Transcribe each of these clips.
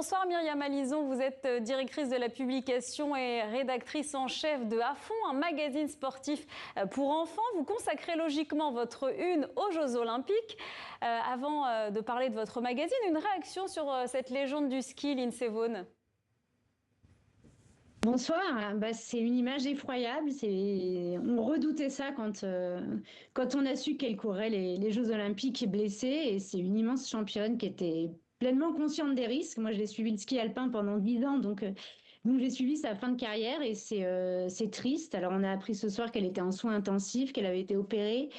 Bonsoir Myriam Alison, vous êtes directrice de la publication et rédactrice en chef de À Fond, un magazine sportif pour enfants. Vous consacrez logiquement votre une aux Jeux Olympiques. Avant de parler de votre magazine, une réaction sur cette légende du ski, Lindsey Vonn. Bonsoir, c'est une image effroyable. On redoutait ça quand on a su qu'elle courait les Jeux Olympiques blessée. Et c'est une immense championne qui était pleinement consciente des risques. Moi, j'ai suivi le ski alpin pendant 10 ans, donc j'ai suivi sa fin de carrière et c'est triste. Alors, on a appris ce soir qu'elle était en soins intensifs, qu'elle avait été opérée.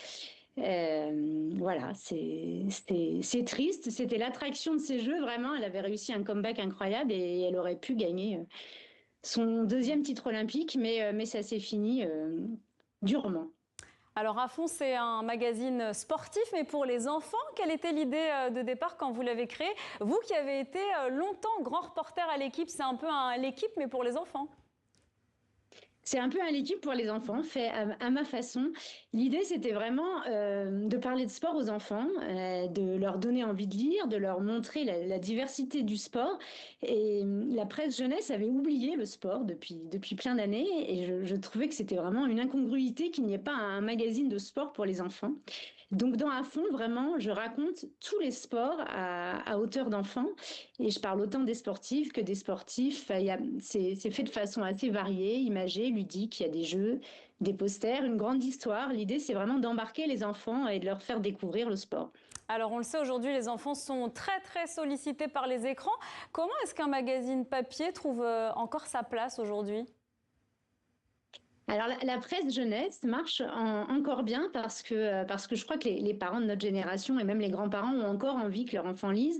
Voilà, c'est triste. C'était l'attraction de ces Jeux, vraiment. Elle avait réussi un comeback incroyable et elle aurait pu gagner son deuxième titre olympique, mais ça s'est fini durement. Alors À Fond, c'est un magazine sportif, mais pour les enfants. Quelle était l'idée de départ quand vous l'avez créé? Vous qui avez été longtemps grand reporter à l'équipe, c'est un peu l'équipe, mais pour les enfants. C'est un peu un l'équipe pour les enfants, fait à ma façon. L'idée, c'était vraiment de parler de sport aux enfants, de leur donner envie de lire, de leur montrer la diversité du sport. Et la presse jeunesse avait oublié le sport depuis plein d'années. Et je trouvais que c'était vraiment une incongruité qu'il n'y ait pas un magazine de sport pour les enfants. Donc dans À Fond, vraiment, je raconte tous les sports à hauteur d'enfant. Et je parle autant des sportifs que des sportifs. C'est fait de façon assez variée, imagée, ludique. Il y a des jeux, des posters, une grande histoire. L'idée, c'est vraiment d'embarquer les enfants et de leur faire découvrir le sport. Alors on le sait, aujourd'hui, les enfants sont très sollicités par les écrans. Comment est-ce qu'un magazine papier trouve encore sa place aujourd'hui ? Alors la presse jeunesse marche encore bien parce que je crois que les parents de notre génération et même les grands-parents ont encore envie que leur enfant lise.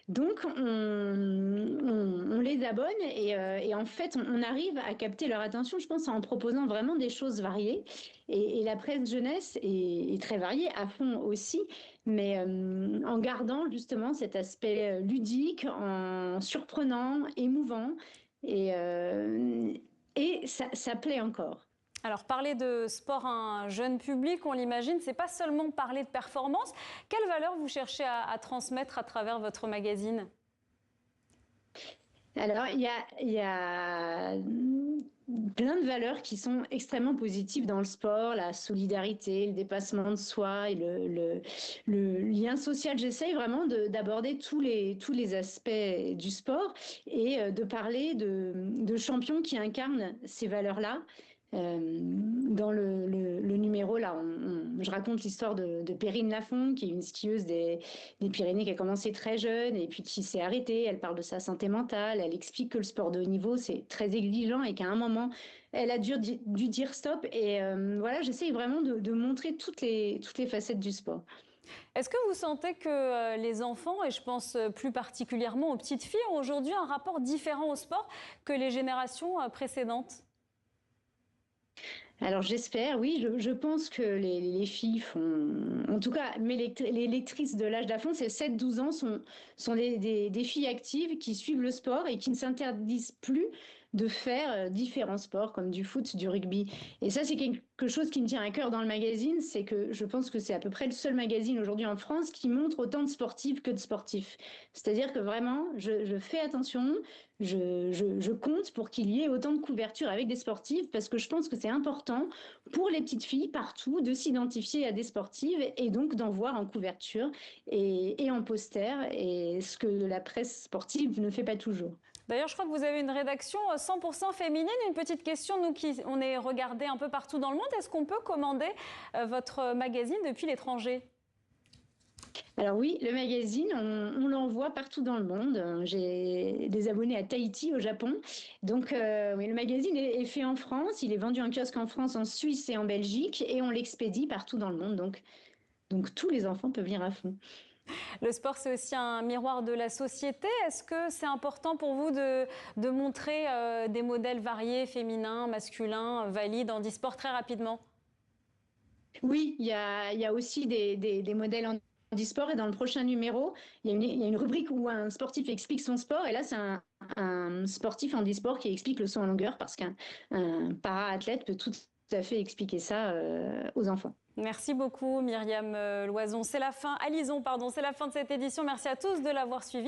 Donc on les abonne et en fait on arrive à capter leur attention, je pense, en proposant vraiment des choses variées. Et la presse jeunesse est très variée, À Fond aussi, mais en gardant justement cet aspect ludique, en surprenant, émouvant et ça plaît encore. Alors, parler de sport à un jeune public, on l'imagine, c'est pas seulement parler de performance. Quelle valeur vous cherchez à transmettre à travers votre magazine ? Alors, il y a plein de valeurs qui sont extrêmement positives dans le sport, la solidarité, le dépassement de soi et le lien social. J'essaye vraiment d'aborder tous les aspects du sport et de parler de champions qui incarnent ces valeurs-là. Dans le numéro, là, je raconte l'histoire de Perrine Lafont, qui est une skieuse des Pyrénées qui a commencé très jeune et puis qui s'est arrêtée. Elle parle de sa santé mentale, elle explique que le sport de haut niveau, c'est très exigeant et qu'à un moment, elle a dû dire stop. Et voilà, j'essaye vraiment de montrer toutes les facettes du sport. Est-ce que vous sentez que les enfants, et je pense plus particulièrement aux petites filles, ont aujourd'hui un rapport différent au sport que les générations précédentes ? Alors j'espère, oui, je pense que les filles font, en tout cas les lectrices de l'âge d'À Fond, c'est 7-12 ans, sont des filles actives qui suivent le sport et qui ne s'interdisent plus de faire différents sports comme du foot, du rugby. Et ça, c'est quelque chose qui me tient à cœur dans le magazine, c'est que je pense que c'est à peu près le seul magazine aujourd'hui en France qui montre autant de sportives que de sportifs. C'est-à-dire que vraiment, je fais attention, je compte pour qu'il y ait autant de couverture avec des sportives parce que je pense que c'est important pour les petites filles partout de s'identifier à des sportives et donc d'en voir en couverture et en poster, et ce que la presse sportive ne fait pas toujours. D'ailleurs, je crois que vous avez une rédaction 100% féminine. Une petite question, nous qui on est regardé un peu partout dans le monde, est-ce qu'on peut commander votre magazine depuis l'étranger ? Alors oui, le magazine, on l'envoie partout dans le monde. J'ai des abonnés à Tahiti, au Japon. Donc oui, le magazine est fait en France, il est vendu en kiosque en France, en Suisse et en Belgique, et on l'expédie partout dans le monde. Donc tous les enfants peuvent lire À Fond. Le sport, c'est aussi un miroir de la société. Est-ce que c'est important pour vous de montrer des modèles variés, féminins, masculins, valides en e-sport très rapidement ? Oui, il y a aussi des modèles en e-sport, et dans le prochain numéro, il y a une rubrique où un sportif explique son sport, et là, c'est un sportif en e-sport qui explique le saut en longueur parce qu'un para-athlète peut tout à fait expliquer ça aux enfants. Merci beaucoup Myriam Loison. C'est la fin, Alison, pardon, c'est la fin de cette édition. Merci à tous de l'avoir suivi.